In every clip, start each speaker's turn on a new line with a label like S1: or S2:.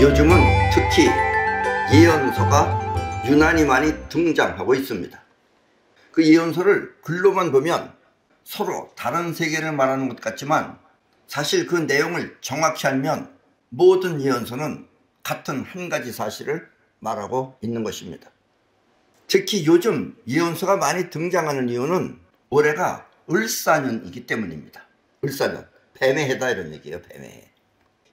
S1: 요즘은 특히 예언서가 유난히 많이 등장하고 있습니다. 그 예언서를 글로만 보면 서로 다른 세계를 말하는 것 같지만 사실 그 내용을 정확히 알면 모든 예언서는 같은 한 가지 사실을 말하고 있는 것입니다. 특히 요즘 예언서가 많이 등장하는 이유는 올해가 을사년이기 때문입니다. 을사년, 뱀의 해다 이런 얘기예요. 뱀의 해.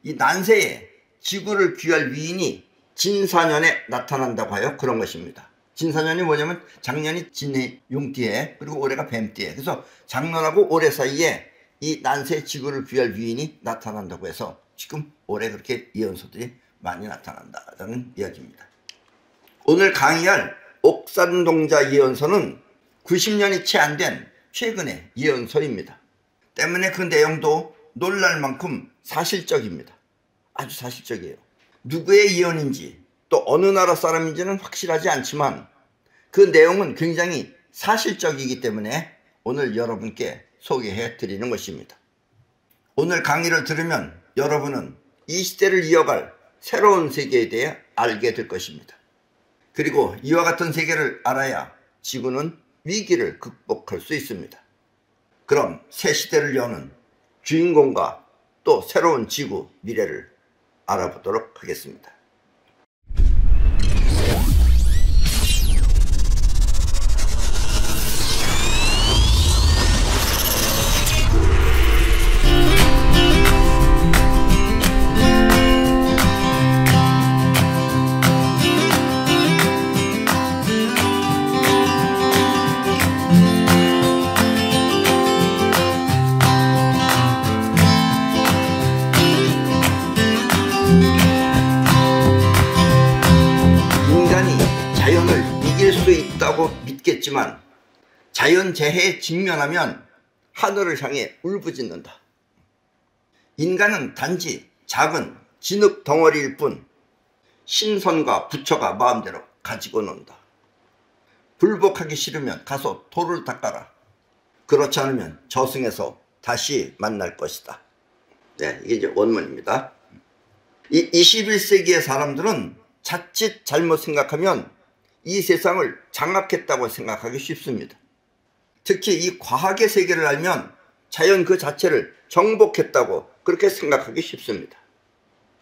S1: 이 난세에 지구를 귀할 위인이 진사년에 나타난다고 하여 그런 것입니다. 진사년이 뭐냐면 작년이 진의 용띠에 그리고 올해가 뱀띠에, 그래서 작년하고 올해 사이에 이 난세 지구를 귀할 위인이 나타난다고 해서 지금 올해 그렇게 예언서들이 많이 나타난다는 이야기입니다. 오늘 강의할 옥산동자 예언서는 90년이 채 안 된 최근의 예언서입니다. 때문에 그 내용도 놀랄 만큼 사실적입니다. 아주 사실적이에요. 누구의 예언인지 또 어느 나라 사람인지는 확실하지 않지만 그 내용은 굉장히 사실적이기 때문에 오늘 여러분께 소개해 드리는 것입니다. 오늘 강의를 들으면 여러분은 이 시대를 이어갈 새로운 세계에 대해 알게 될 것입니다. 그리고 이와 같은 세계를 알아야 지구는 위기를 극복할 수 있습니다. 그럼 새 시대를 여는 주인공과 또 새로운 지구 미래를 알아보도록 하겠습니다. 있다고 믿겠지만 자연재해에 직면하면 하늘을 향해 울부짖는다. 인간은 단지 작은 진흙 덩어리일 뿐 신선과 부처가 마음대로 가지고 논다. 불복하기 싫으면 가서 돌을 닦아라. 그렇지 않으면 저승에서 다시 만날 것이다. 네, 이게 이제 원문입니다. 이 21세기의 사람들은 자칫 잘못 생각하면 이 세상을 장악했다고 생각하기 쉽습니다. 특히 이 과학의 세계를 알면 자연 그 자체를 정복했다고 그렇게 생각하기 쉽습니다.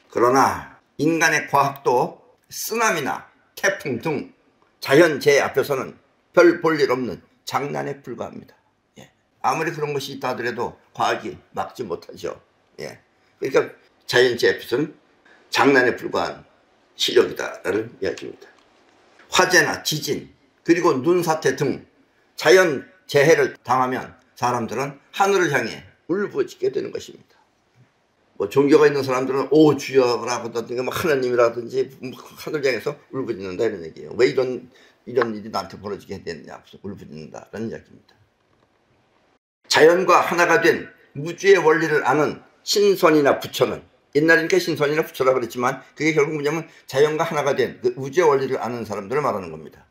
S1: 그러나 인간의 과학도 쓰나미나 태풍 등 자연재해 앞에서는 별 볼 일 없는 장난에 불과합니다. 예. 아무리 그런 것이 있다 하더라도 과학이 막지 못하죠. 예. 그러니까 자연재해 앞에서는 장난에 불과한 실력이다라는 이야기입니다. 화재나 지진 그리고 눈사태 등 자연재해를 당하면 사람들은 하늘을 향해 울부짖게 되는 것입니다. 뭐 종교가 있는 사람들은 오 주여라든지 뭐 하나님이라든지 하늘 향해서 울부짖는다 이런 얘기예요. 왜 이런 일이 나한테 벌어지게 됐냐 울부짖는다라는 이야기입니다. 자연과 하나가 된 우주의 원리를 아는 신선이나 부처는, 옛날에니까 신선이나 부처라 그랬지만 그게 결국 뭐냐면 자연과 하나가 된 그 우주의 원리를 아는 사람들을 말하는 겁니다.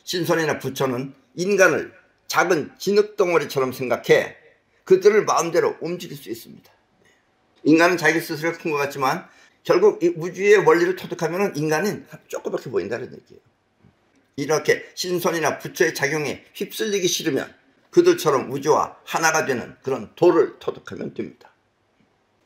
S1: 신선이나 부처는 인간을 작은 진흙덩어리처럼 생각해 그들을 마음대로 움직일 수 있습니다. 인간은 자기 스스로가 큰 것 같지만 결국 이 우주의 원리를 터득하면 인간은 조그맣게 보인다는 얘기예요. 이렇게 신선이나 부처의 작용에 휩쓸리기 싫으면 그들처럼 우주와 하나가 되는 그런 도를 터득하면 됩니다.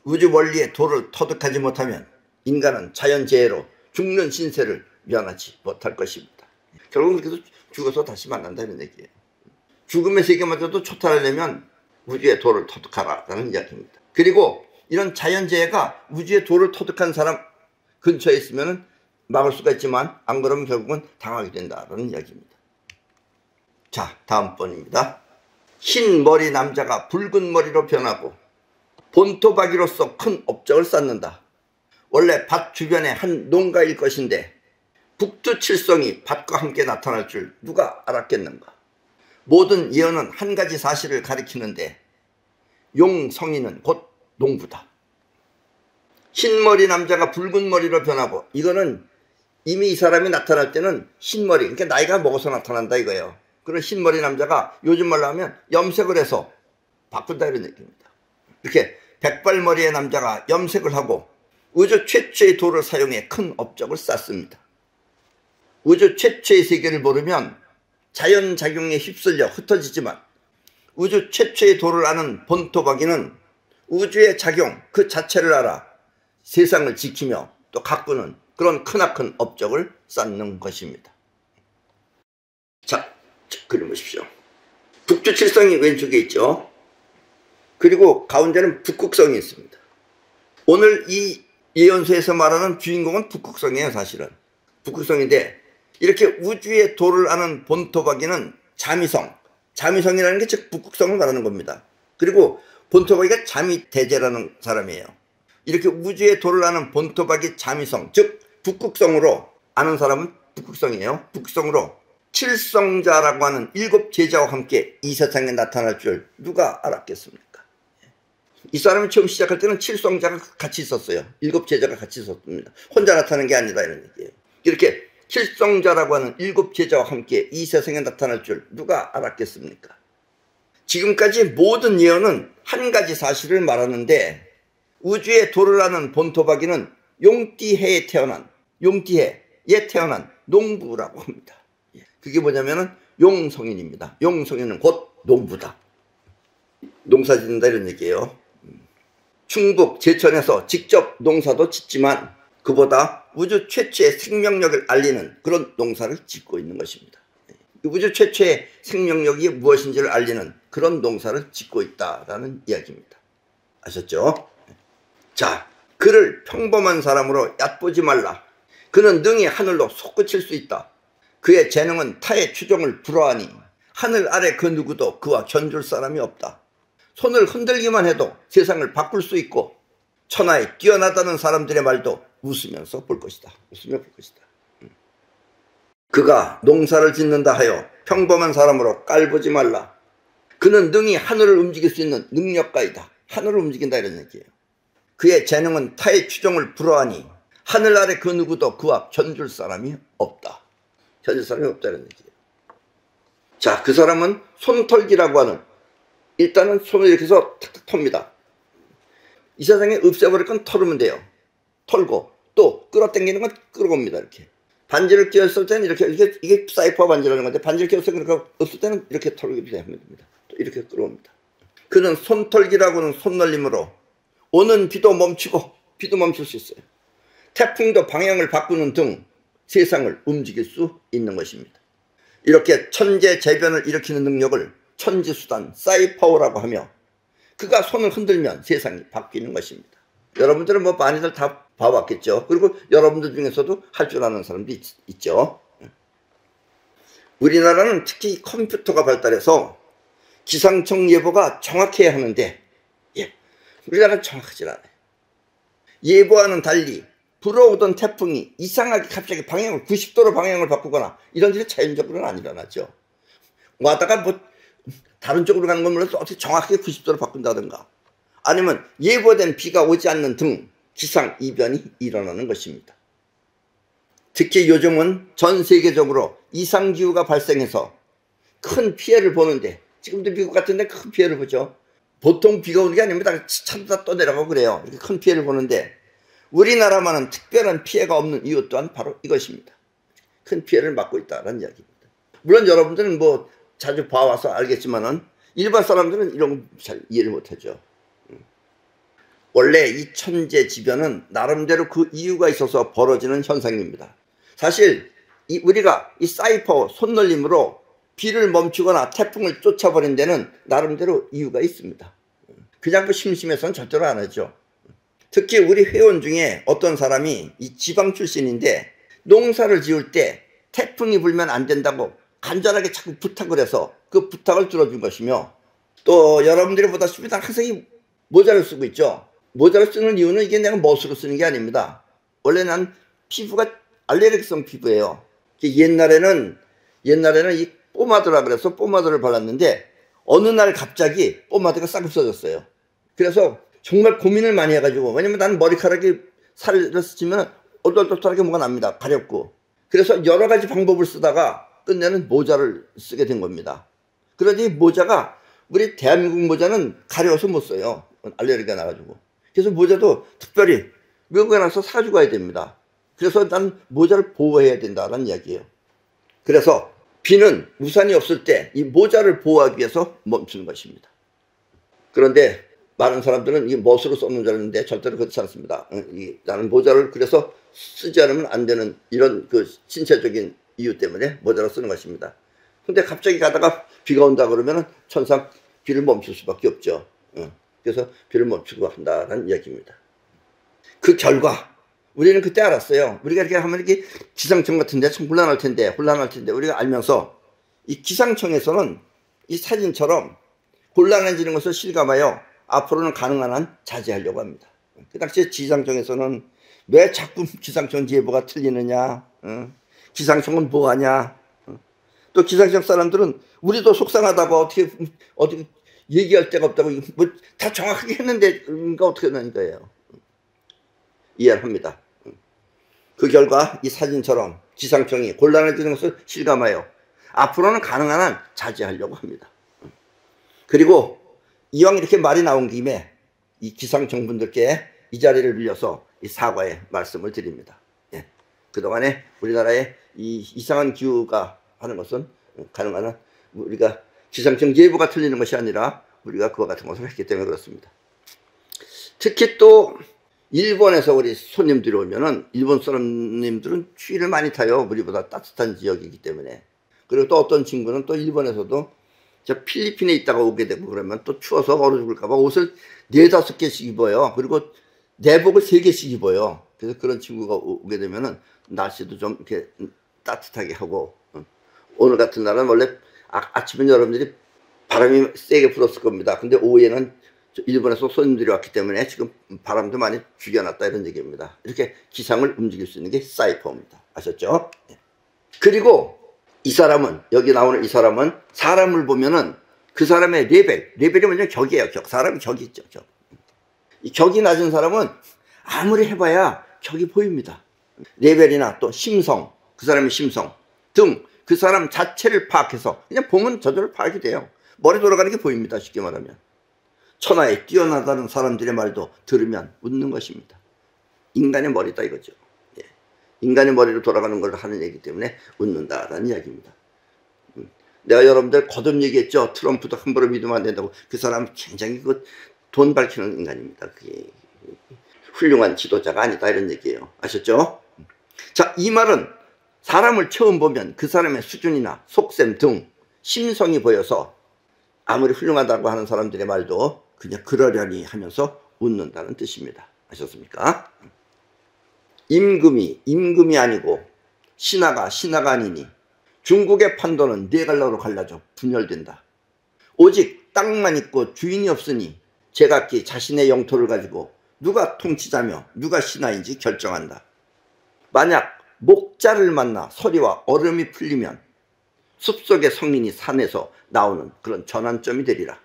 S1: 우주 원리의 도를 터득하지 못하면 인간은 자연재해로 죽는 신세를 면하지 못할 것입니다. 결국은 그래서 죽어서 다시 만난다는 얘기예요. 죽음의 세계마저도 초탈하려면 우주의 도를 터득하라라는 이야기입니다. 그리고 이런 자연재해가 우주의 도를 터득한 사람 근처에 있으면 막을 수가 있지만 안 그러면 결국은 당하게 된다라는 이야기입니다. 자, 다음 번입니다. 흰 머리 남자가 붉은 머리로 변하고 본토박이로서 큰 업적을 쌓는다. 원래 밭 주변의 한 농가일 것인데 북두칠성이 밭과 함께 나타날 줄 누가 알았겠는가. 모든 예언은 한 가지 사실을 가리키는데 용성이는 곧 농부다. 흰머리 남자가 붉은 머리로 변하고, 이거는 이미 이 사람이 나타날 때는 흰머리, 그러니까 나이가 먹어서 나타난다 이거예요. 그런 흰머리 남자가 요즘 말로 하면 염색을 해서 바꾼다 이런 얘기입니다. 이렇게 백발머리의 남자가 염색을 하고 우주 최초의 돌을 사용해 큰 업적을 쌓습니다. 우주 최초의 세계를 모르면 자연작용에 휩쓸려 흩어지지만 우주 최초의 돌을 아는 본토박이는 우주의 작용 그 자체를 알아 세상을 지키며 또 가꾸는 그런 크나큰 업적을 쌓는 것입니다. 자, 그림 보십시오. 북두 칠성이 왼쪽에 있죠. 그리고 가운데는 북극성이 있습니다. 오늘 이 예언서에서 말하는 주인공은 북극성이에요. 사실은 북극성인데 이렇게 우주의 도를 아는 본토박이는 자미성, 자미성이라는 게 즉 북극성을 말하는 겁니다. 그리고 본토박이가 자미대제라는 사람이에요. 이렇게 우주의 도를 아는 본토박이 자미성, 즉 북극성으로 아는 사람은 북극성이에요. 북극성으로 칠성자라고 하는 7 제자와 함께 이 세상에 나타날 줄 누가 알았겠습니까? 이 사람이 처음 시작할 때는 칠성자가 같이 있었어요. 7 제자가 같이 있었습니다. 혼자 나타나는 게 아니다 이런 얘기예요. 이렇게 칠성자라고 하는 7 제자와 함께 이 세상에 나타날 줄 누가 알았겠습니까? 지금까지 모든 예언은 한 가지 사실을 말하는데 우주의 도를 아는 본토박이는 용띠해에 태어난 농부라고 합니다. 그게 뭐냐면은 용성인입니다. 용성인은 곧 농부다. 농사 짓는다 이런 얘기예요. 충북 제천에서 직접 농사도 짓지만 그보다 우주 최초의 생명력을 알리는 그런 농사를 짓고 있는 것입니다. 우주 최초의 생명력이 무엇인지를 알리는 그런 농사를 짓고 있다라는 이야기입니다. 아셨죠? 자, 그를 평범한 사람으로 얕보지 말라. 그는 능히 하늘로 솟구칠 수 있다. 그의 재능은 타의 추종을 불허하니 하늘 아래 그 누구도 그와 견줄 사람이 없다. 손을 흔들기만 해도 세상을 바꿀 수 있고 천하에 뛰어나다는 사람들의 말도 웃으면서 볼 것이다. 웃으며 볼 것이다. 그가 농사를 짓는다 하여 평범한 사람으로 깔보지 말라. 그는 능히 하늘을 움직일 수 있는 능력가이다. 하늘을 움직인다 이런 얘기예요. 그의 재능은 타의 추종을 불허하니 하늘 아래 그 누구도 그와 견줄 사람이 없다. 견줄 사람이 없다 이런 얘기예요. 자, 그 사람은 손털기라고 하는 일단은 손을 이렇게 해서 탁탁 텁니다. 이 세상에 없애버릴 건 털으면 돼요. 털고 또 끌어당기는 건 끌어옵니다. 이렇게 반지를 끼웠을 때는 이렇게 이게 사이퍼 반지라는 건데 반지를 끼웠을 때 그러니까 없을 때는 이렇게 털게 됩니다. 또 이렇게 끌어옵니다. 그는 손털기라고는 손놀림으로 오는 비도 멈추고 비도 멈출 수 있어요. 태풍도 방향을 바꾸는 등 세상을 움직일 수 있는 것입니다. 이렇게 천재재변을 일으키는 능력을 천지수단 사이퍼라고 하며 그가 손을 흔들면 세상이 바뀌는 것입니다. 여러분들은 뭐 많이들 다 봐왔겠죠. 그리고 여러분들 중에서도 할 줄 아는 사람도 있죠. 우리나라는 특히 컴퓨터가 발달해서 기상청 예보가 정확해야 하는데 우리나라는 정확하지 않아요. 예보와는 달리 불어오던 태풍이 이상하게 갑자기 방향을 90도로 방향을 바꾸거나 이런 일이 자연적으로는 안 일어나죠. 와다가 뭐 다른 쪽으로 가는 건 몰라도 어떻게 정확하게 90도로 바꾼다든가 아니면 예보된 비가 오지 않는 등 기상 이변이 일어나는 것입니다. 특히 요즘은 전 세계적으로 이상기후가 발생해서 큰 피해를 보는데 지금도 미국 같은 데 큰 피해를 보죠. 보통 비가 오는 게 아닙니다. 차도 떠내려가고 그래요. 이렇게 큰 피해를 보는데 우리나라만은 특별한 피해가 없는 이유 또한 바로 이것입니다. 큰 피해를 막고 있다는 이야기입니다. 물론 여러분들은 뭐 자주 봐와서 알겠지만은 일반 사람들은 이런 거 잘 이해를 못하죠. 원래 이 천재지변은 나름대로 그 이유가 있어서 벌어지는 현상입니다. 사실 우리가 이 사이퍼 손놀림으로 비를 멈추거나 태풍을 쫓아버린 데는 나름대로 이유가 있습니다. 그냥 그 심심해서는 절대로 안 하죠. 특히 우리 회원 중에 어떤 사람이 이 지방 출신인데 농사를 지을 때 태풍이 불면 안 된다고 간절하게 자꾸 부탁을 해서 그 부탁을 들어준 것이며 또 여러분들이 보다시피 항상 이 모자를 쓰고 있죠. 모자를 쓰는 이유는 이게 내가 멋으로 쓰는 게 아닙니다. 원래 난 피부가 알레르기성 피부예요. 옛날에는 이 포마드라 그래서 포마드를 발랐는데 어느 날 갑자기 포마드가 싹 없어졌어요. 그래서 정말 고민을 많이 해가지고 왜냐면 나는 머리카락이 살을 스치면 얼떨떨하게 뭐가 납니다. 가렵고 그래서 여러 가지 방법을 쓰다가 끝내는 모자를 쓰게 된 겁니다. 그러니 모자가 우리 대한민국 모자는 가려워서 못 써요. 알레르기가 나가지고. 그래서 모자도 특별히 외국에 나서 사주고 가야 됩니다. 그래서 난 모자를 보호해야 된다는 이야기예요. 그래서 비는 우산이 없을 때 이 모자를 보호하기 위해서 멈추는 것입니다. 그런데 많은 사람들은 이 멋으로 써놓는 줄 알았는데 절대로 그렇지 않습니다. 나는 모자를 그래서 쓰지 않으면 안 되는 이런 그 신체적인 이유 때문에 모자를 쓰는 것입니다. 근데 갑자기 가다가 비가 온다 그러면 천상 비를 멈출 수밖에 없죠. 그래서 비를 멈추고 한다는 이야기입니다. 그 결과 우리는 그때 알았어요. 우리가 이렇게 하면 이렇게 기상청 같은데 참 혼란할 텐데 우리가 알면서 이 기상청에서는 이 사진처럼 곤란해지는 것을 실감하여 앞으로는 가능한 한 자제하려고 합니다. 그 당시에 기상청에서는 왜 자꾸 기상청 예보가 틀리느냐, 기상청은 뭐하냐, 또 기상청 사람들은 우리도 속상하다고 어떻게 얘기할 데가 없다고 뭐 다 정확하게 했는데 어떻게 하는 거예요. 이해를 합니다. 그 결과 이 사진처럼 기상청이 곤란해지는 것을 실감하여 앞으로는 가능한 한 자제하려고 합니다. 그리고 이왕 이렇게 말이 나온 김에 이 기상청 분들께 이 자리를 빌려서 이 사과의 말씀을 드립니다. 예. 그동안에 우리나라의 이 이상한 기후가 하는 것은 가능한 한 우리가 기상청 예보가 틀리는 것이 아니라 우리가 그와 같은 것을 했기 때문에 그렇습니다. 특히 또 일본에서 우리 손님들이 오면은 일본 사람님들은 추위를 많이 타요. 우리보다 따뜻한 지역이기 때문에. 그리고 또 어떤 친구는 또 일본에서도 저 필리핀에 있다가 오게 되고 그러면 또 추워서 얼어 죽을까 봐 옷을 4-5개씩 입어요. 그리고 내복을 3개씩 입어요. 그래서 그런 친구가 오게 되면은 날씨도 좀 이렇게 따뜻하게 하고, 오늘 같은 날은 원래 아침엔 여러분들이 바람이 세게 불었을 겁니다. 근데 오후에는 일본에서 손님들이 왔기 때문에 지금 바람도 많이 죽여놨다 이런 얘기입니다. 이렇게 기상을 움직일 수 있는 게 사이퍼입니다. 아셨죠? 그리고 이 사람은, 여기 나오는 이 사람은 사람을 보면은 그 사람의 레벨이 먼저 격이에요. 격. 사람이 격이 있죠. 격. 이 격이 낮은 사람은 아무리 해봐야 격이 보입니다. 레벨이나 또 심성, 그 사람의 심성 등 그 사람 자체를 파악해서 그냥 보면 저절로 파악이 돼요. 머리 돌아가는 게 보입니다. 쉽게 말하면. 천하에 뛰어나다는 사람들의 말도 들으면 웃는 것입니다. 인간의 머리다 이거죠. 예. 인간의 머리로 돌아가는 걸 하는 얘기 때문에 웃는다라는 이야기입니다. 내가 여러분들 거듭 얘기했죠. 트럼프도 함부로 믿으면 안 된다고. 그 사람은 굉장히 그 돈 밝히는 인간입니다. 그게 훌륭한 지도자가 아니다 이런 얘기예요. 아셨죠? 자, 이 말은 사람을 처음 보면 그 사람의 수준이나 속셈 등 심성이 보여서 아무리 훌륭하다고 하는 사람들의 말도 그냥 그러려니 하면서 웃는다는 뜻입니다. 아셨습니까? 임금이 아니고 신하가 아니니 중국의 판도는 4갈래로 갈라져 분열된다. 오직 땅만 있고 주인이 없으니 제각기 자신의 영토를 가지고 누가 통치자며 누가 신하인지 결정한다. 만약 목자를 만나 서리와 얼음이 풀리면 숲속의 성인이 산에서 나오는 그런 전환점이 되리라.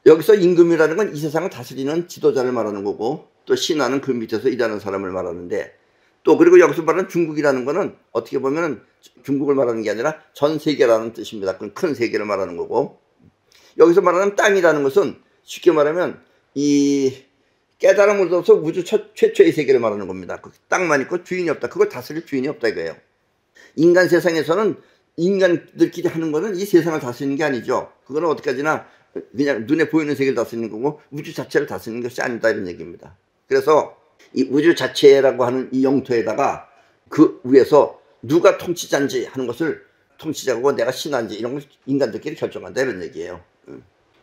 S1: 여기서 임금이라는 건 이 세상을 다스리는 지도자를 말하는 거고, 또 신하는 그 밑에서 일하는 사람을 말하는데, 또 그리고 여기서 말하는 중국이라는 거는 어떻게 보면 중국을 말하는 게 아니라 전 세계라는 뜻입니다. 그건 큰 세계를 말하는 거고, 여기서 말하는 땅이라는 것은 쉽게 말하면 이 깨달음을 얻어서 우주 최초의 세계를 말하는 겁니다. 그 땅만 있고 주인이 없다. 그걸 다스릴 주인이 없다 이거예요. 인간 세상에서는 인간들끼리 하는 거는 이 세상을 다스리는 게 아니죠. 그거는 어디까지나 그냥 눈에 보이는 세계를 다스리는 거고 우주 자체를 다스리는 것이 아니다 이런 얘기입니다. 그래서 이 우주 자체라고 하는 이 영토에다가 그 위에서 누가 통치자인지 하는 것을 통치자고 내가 신하인지 이런 걸 인간들끼리 결정한다 이런 얘기예요.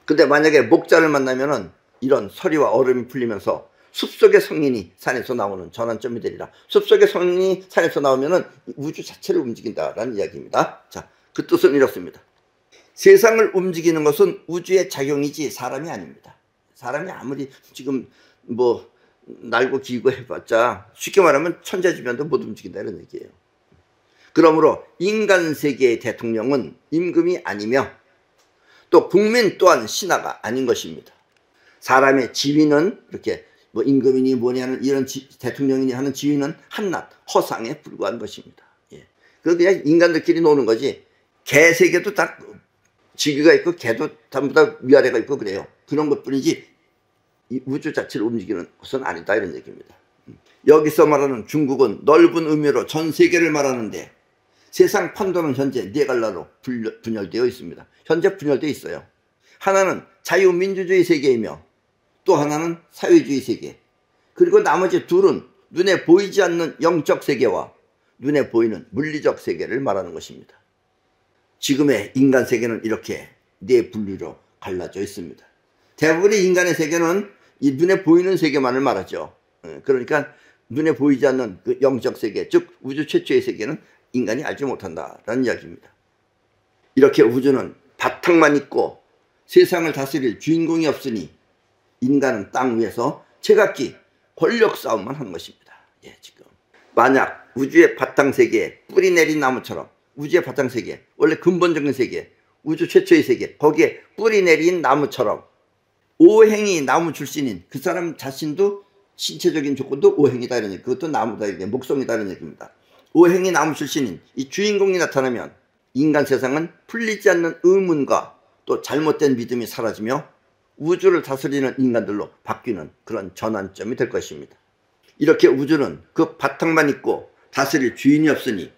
S1: 근데 만약에 목자를 만나면은 이런 서리와 얼음이 풀리면서 숲속의 성인이 산에서 나오는 전환점이 되리라. 숲속의 성인이 산에서 나오면은 우주 자체를 움직인다라는 이야기입니다. 자, 그 뜻은 이렇습니다. 세상을 움직이는 것은 우주의 작용이지 사람이 아닙니다. 사람이 아무리 지금 뭐 날고 기고 해봤자 쉽게 말하면 천재지변도 못 움직인다 이런 얘기예요. 그러므로 인간 세계의 대통령은 임금이 아니며 또 국민 또한 신하가 아닌 것입니다. 사람의 지위는 이렇게 뭐 임금이니 뭐니 하는 이런 대통령이니 하는 지위는 한낱 허상에 불과한 것입니다. 그 그냥 인간들끼리 노는 거지. 개 세계도 다 지귀가 있고 개도 전부 다 위아래가 있고 그래요. 그런 것뿐이지 이 우주 자체를 움직이는 것은 아니다 이런 얘기입니다. 여기서 말하는 중국은 넓은 의미로 전 세계를 말하는데 세상 판도는 현재 네 갈라로 분열되어 있습니다. 현재 분열되어 있어요. 하나는 자유민주주의 세계이며 또 하나는 사회주의 세계, 그리고 나머지 둘은 눈에 보이지 않는 영적 세계와 눈에 보이는 물리적 세계를 말하는 것입니다. 지금의 인간 세계는 이렇게 네 분류로 갈라져 있습니다. 대부분의 인간의 세계는 이 눈에 보이는 세계만을 말하죠. 그러니까 눈에 보이지 않는 그 영적 세계, 즉 우주 최초의 세계는 인간이 알지 못한다라는 이야기입니다. 이렇게 우주는 바탕만 있고 세상을 다스릴 주인공이 없으니 인간은 땅 위에서 제각기 권력 싸움만 하는 것입니다. 예, 지금 만약 우주의 바탕 세계에 뿌리 내린 나무처럼, 우주의 바탕 세계, 원래 근본적인 세계, 우주 최초의 세계, 거기에 뿌리 내린 나무처럼 오행이 나무 출신인 그 사람 자신도 신체적인 조건도 오행이다 이런 얘기, 그것도 나무다 이게 목성이다 이런 얘기입니다. 오행이 나무 출신인 이 주인공이 나타나면 인간 세상은 풀리지 않는 의문과 또 잘못된 믿음이 사라지며 우주를 다스리는 인간들로 바뀌는 그런 전환점이 될 것입니다. 이렇게 우주는 그 바탕만 있고 다스릴 주인이 없으니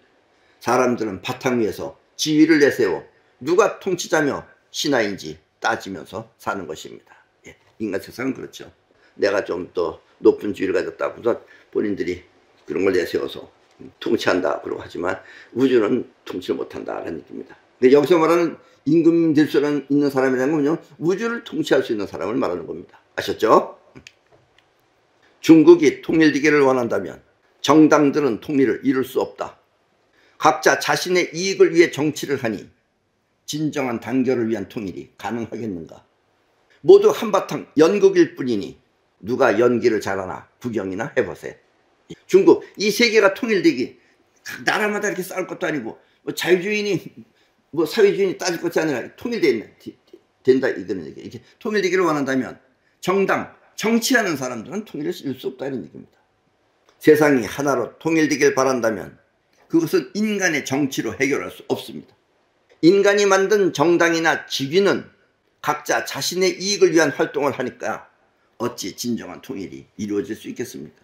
S1: 사람들은 바탕 위에서 지위를 내세워 누가 통치자며 신하인지 따지면서 사는 것입니다. 예, 인간 세상은 그렇죠. 내가 좀 더 높은 지위를 가졌다고 해서 본인들이 그런 걸 내세워서 통치한다 그러고 하지만 우주는 통치를 못한다라는 얘기입니다. 여기서 말하는 임금 될 수 있는 사람이라는 건요, 우주를 통치할 수 있는 사람을 말하는 겁니다. 아셨죠? 중국이 통일되기를 원한다면 정당들은 통일을 이룰 수 없다. 각자 자신의 이익을 위해 정치를 하니 진정한 단결을 위한 통일이 가능하겠는가? 모두 한바탕 연극일 뿐이니 누가 연기를 잘하나 구경이나 해보세요. 중국 이 세계가 통일되기 나라마다 이렇게 싸울 것도 아니고 뭐 자유주의니 뭐 사회주의니 따질 것이 아니라 통일된다 이거는 얘기. 이렇게 통일되기를 원한다면 정당 정치하는 사람들은 통일을 이룰 수 없다 이런 얘기입니다. 세상이 하나로 통일되길 바란다면 그것은 인간의 정치로 해결할 수 없습니다. 인간이 만든 정당이나 직위는 각자 자신의 이익을 위한 활동을 하니까 어찌 진정한 통일이 이루어질 수 있겠습니까?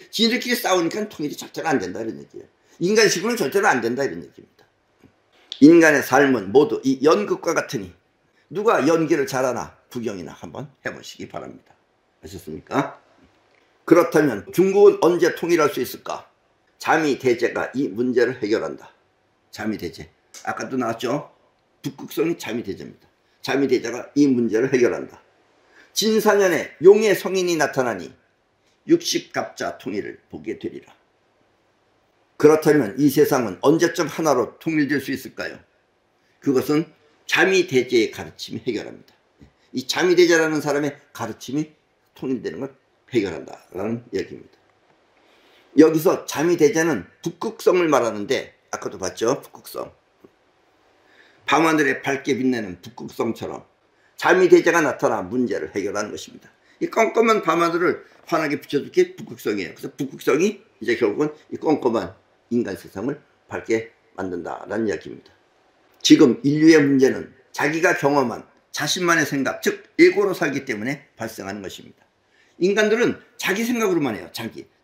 S1: 지들끼리 싸우니까 통일이 절대로 안 된다 이런 얘기예요. 인간식으로는 절대로 안 된다 이런 얘기입니다. 인간의 삶은 모두 이 연극과 같으니 누가 연기를 잘하나 구경이나 한번 해보시기 바랍니다. 아셨습니까? 그렇다면 중국은 언제 통일할 수 있을까? 자미대제가 이 문제를 해결한다. 자미대제, 아까도 나왔죠? 북극성이 자미대제입니다. 자미대제가 이 문제를 해결한다. 진사년에 용의 성인이 나타나니 육십갑자 통일을 보게 되리라. 그렇다면 이 세상은 언제쯤 하나로 통일될 수 있을까요? 그것은 자미대제의 가르침이 해결합니다. 이 자미대제라는 사람의 가르침이 통일되는 걸 해결한다라는 얘기입니다. 여기서 자미대제는 북극성을 말하는데 아까도 봤죠? 북극성. 밤하늘에 밝게 빛내는 북극성처럼 자미대제가 나타나 문제를 해결하는 것입니다. 이 껌껌한 밤하늘을 환하게 비춰줄 게 북극성이에요. 그래서 북극성이 이제 결국은 이 껌껌한 인간 세상을 밝게 만든다라는 이야기입니다. 지금 인류의 문제는 자기가 경험한 자신만의 생각, 즉 에고로 살기 때문에 발생하는 것입니다. 인간들은 자기 생각으로만 해요.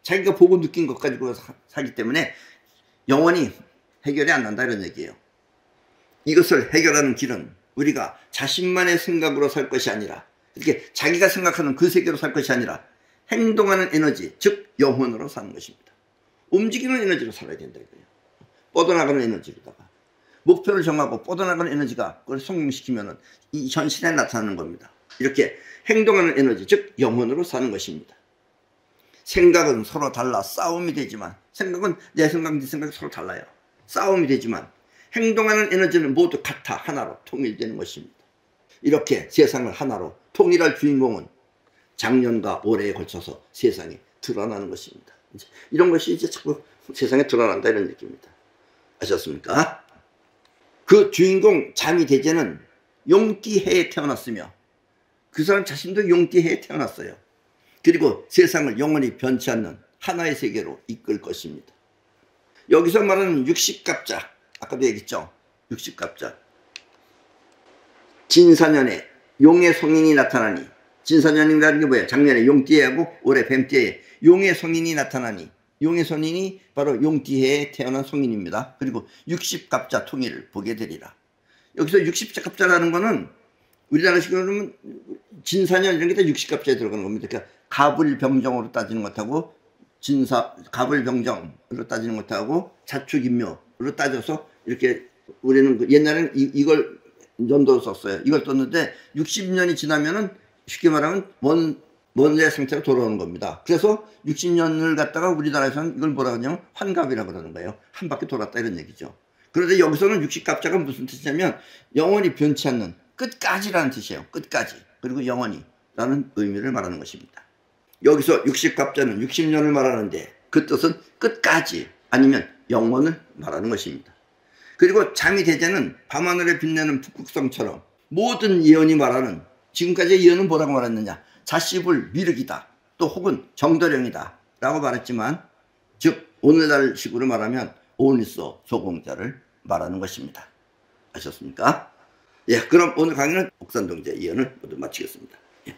S1: 자기가 보고 느낀 것 가지고 살기 때문에 영원히 해결이 안 난다 이런 얘기예요. 이것을 해결하는 길은 우리가 자신만의 생각으로 살 것이 아니라, 이렇게 자기가 생각하는 그 세계로 살 것이 아니라 행동하는 에너지, 즉 영혼으로 사는 것입니다. 움직이는 에너지로 살아야 된다 이거예요. 뻗어나가는 에너지로다가 목표를 정하고 뻗어나가는 에너지가 그걸 성공시키면 이 현실에 나타나는 겁니다. 이렇게 행동하는 에너지, 즉 영혼으로 사는 것입니다. 생각은 서로 달라 싸움이 되지만, 생각은 내 생각, 네 생각이 서로 달라요. 싸움이 되지만 행동하는 에너지는 모두 같아 하나로 통일되는 것입니다. 이렇게 세상을 하나로 통일할 주인공은 작년과 올해에 걸쳐서 세상에 드러나는 것입니다. 이런 것이 이제 자꾸 세상에 드러난다 이런 얘기입니다. 아셨습니까? 그 주인공 자미대제는 용띠해에 태어났으며 그 사람 자신도 용띠해에 태어났어요. 그리고 세상을 영원히 변치 않는 하나의 세계로 이끌 것입니다. 여기서 말하는 60갑자, 아까도 얘기했죠. 60갑자. 진사년에 용의 성인이 나타나니, 진사년이라는 게 뭐예요? 작년에 용띠해하고 올해 뱀띠해 용의 성인이 나타나니, 용의 성인이 바로 용띠해에 태어난 성인입니다. 그리고 60갑자 통일을 보게 되리라. 여기서 60갑자라는 거는 우리나라식으로는 진사년 이런 게 다 60갑자에 들어가는 겁니다. 그러니까 갑을병정으로 따지는 것하고 갑을병정으로 따지는 것하고 자축인묘로 따져서 이렇게 우리는 옛날에는 이걸 연도로 썼어요. 이걸 썼는데 60년이 지나면은 쉽게 말하면 원래 상태로 돌아오는 겁니다. 그래서 60년을 갖다가 우리나라에서는 이걸 뭐라고 하냐면 환갑이라고 그러는 거예요. 한 바퀴 돌았다 이런 얘기죠. 그런데 여기서는 60갑자가 무슨 뜻이냐면 영원히 변치 않는 끝까지라는 뜻이에요. 끝까지. 그리고 영원히라는 의미를 말하는 것입니다. 여기서 60갑자는 60년을 말하는데 그 뜻은 끝까지 아니면 영원을 말하는 것입니다. 그리고 잠이대제는 밤하늘에 빛내는 북극성처럼 모든 예언이 말하는 지금까지의 예언은 뭐라고 말했느냐? 자씨불 미륵이다. 또 혹은 정도령이다. 라고 말했지만 즉 오늘날 식으로 말하면 오니소 소공자를 말하는 것입니다. 아셨습니까? 예, 그럼 오늘 강의는 옥산동자 예언을 모두 마치겠습니다. 예.